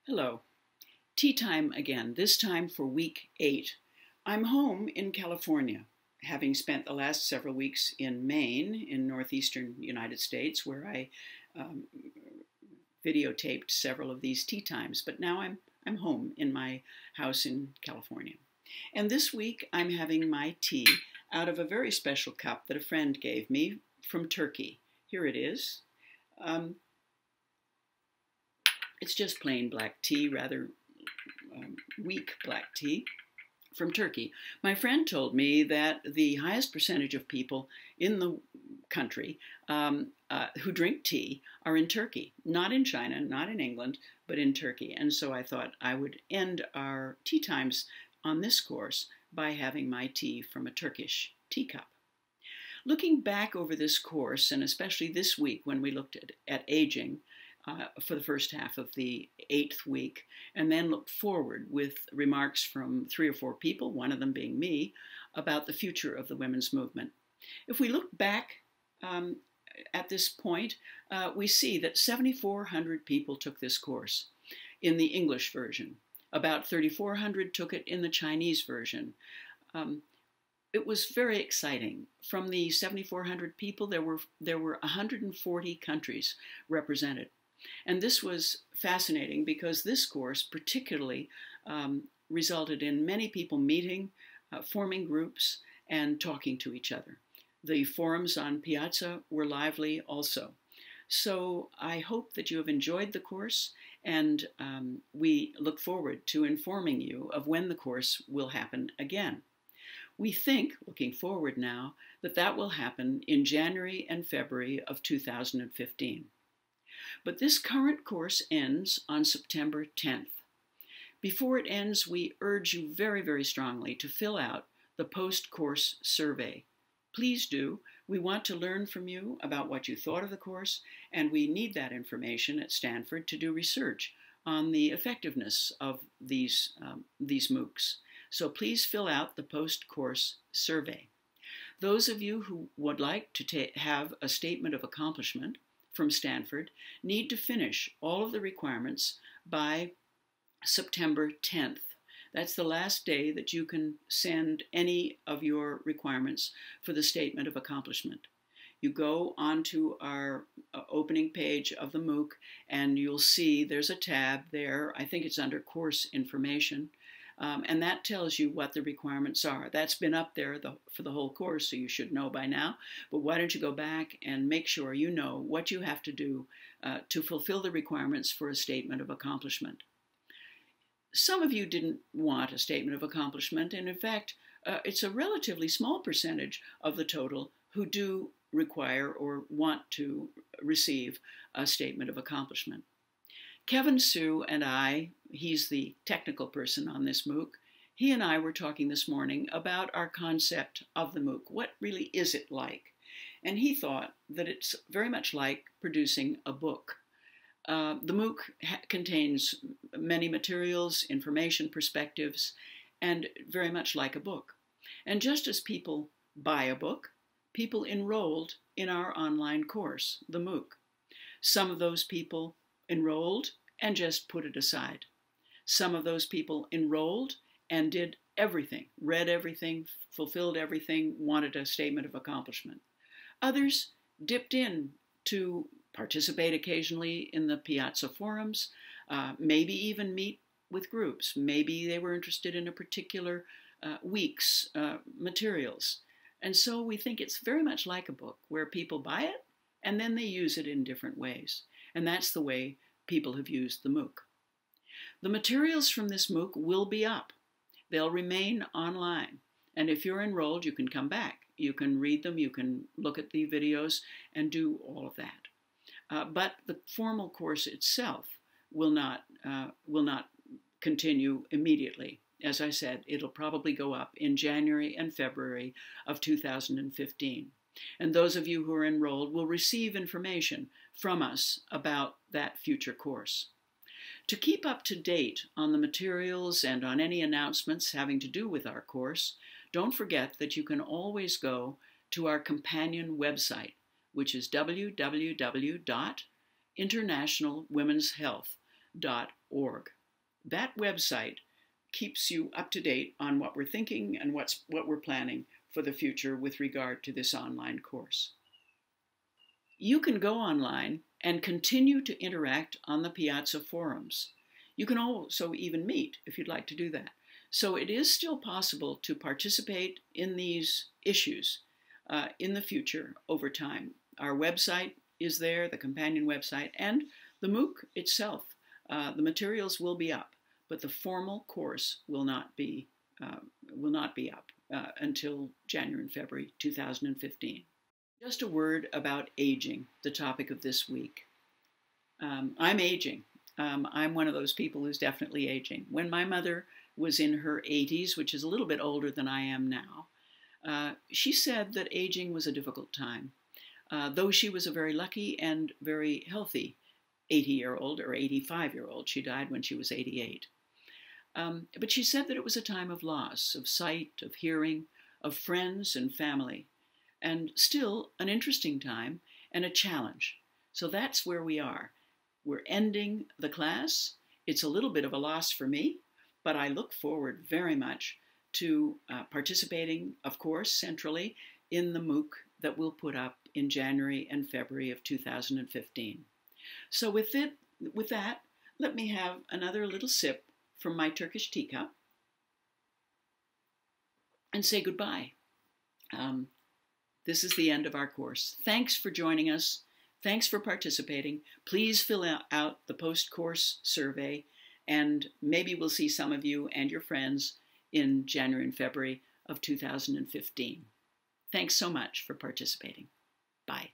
Hello. Tea time again, this time for week 8. I'm home in California, having spent the last several weeks in Maine, in northeastern United States, where I um, videotaped several of these tea times. But now I'm home in my house in California. And this week I'm having my tea out of a very special cup that a friend gave me from Turkey. Here it is. It's just plain black tea, rather weak black tea from Turkey. My friend told me that the highest percentage of people in the country who drink tea are in Turkey, not in China, not in England, but in Turkey. And so I thought I would end our tea times on this course by having my tea from a Turkish teacup. Looking back over this course, and especially this week when we looked at aging, for the first half of the 8th week, and then looked forward with remarks from 3 or 4 people, one of them being me, about the future of the women's movement. If we look back at this point, we see that 7,400 people took this course in the English version. About 3,400 took it in the Chinese version. It was very exciting. From the 7,400 people, there were 140 countries represented. And this was fascinating because this course particularly resulted in many people meeting, forming groups, and talking to each other. The forums on Piazza were lively also. So I hope that you have enjoyed the course, and we look forward to informing you of when the course will happen again. We think, looking forward now, that will happen in January and February of 2015. But this current course ends on September 10th. Before it ends, we urge you very, very strongly to fill out the post-course survey. Please do. We want to learn from you about what you thought of the course, and we need that information at Stanford to do research on the effectiveness of these MOOCs. So please fill out the post-course survey. Those of you who would like to have a statement of accomplishment from Stanford need to finish all of the requirements by September 10th. That's the last day that you can send any of your requirements for the statement of accomplishment. You go onto our opening page of the MOOC and you'll see there's a tab there. I think it's under course information. And that tells you what the requirements are. That's been up there for the whole course, so you should know by now. But why don't you go back and make sure you know what you have to do to fulfill the requirements for a statement of accomplishment. Some of you didn't want a statement of accomplishment, and in fact, it's a relatively small percentage of the total who do require or want to receive a statement of accomplishment. Kevin Sue and I, he's the technical person on this MOOC, he and I were talking this morning about our concept of the MOOC. What really is it like? And he thought that it's very much like producing a book. The MOOC contains many materials, information, perspectives, and very much like a book. And just as people buy a book, people enrolled in our online course, the MOOC. Some of those people enrolled and just put it aside. Some of those people enrolled and did everything, read everything, fulfilled everything, wanted a statement of accomplishment. Others dipped in to participate occasionally in the Piazza forums, maybe even meet with groups. Maybe they were interested in a particular week's materials. And so we think it's very much like a book where people buy it and then they use it in different ways. And that's the way people have used the MOOC. The materials from this MOOC will be up. They'll remain online. And if you're enrolled, you can come back. You can read them, you can look at the videos and do all of that. But the formal course itself will not continue immediately. As I said, it'll probably go up in January and February of 2015. And those of you who are enrolled will receive information from us about that future course. To keep up to date on the materials and on any announcements having to do with our course, don't forget that you can always go to our companion website, which is www.internationalwomenshealth.org. that website keeps you up to date on what we're thinking and what we're planning for the future with regard to this online course. You can go online and continue to interact on the Piazza forums. You can also even meet if you'd like to do that. So it is still possible to participate in these issues in the future over time. Our website is there, the companion website, and the MOOC itself. The materials will be up, but the formal course will not be up until January and February 2015. Just a word about aging, the topic of this week. I'm aging. I'm one of those people who's definitely aging. When my mother was in her 80s, which is a little bit older than I am now, she said that aging was a difficult time. Though she was a very lucky and very healthy 80-year-old or 85-year-old. She died when she was 88. But she said that it was a time of loss, of sight, of hearing, of friends and family, and still an interesting time and a challenge. So that's where we are. We're ending the class. It's a little bit of a loss for me, but I look forward very much to participating, of course, centrally in the MOOC that we'll put up in January and February of 2015. So with that, let me have another little sip from my Turkish teacup and say goodbye. This is the end of our course. Thanks for joining us. Thanks for participating. Please fill out the post-course survey, and maybe we'll see some of you and your friends in January and February of 2015. Thanks so much for participating. Bye.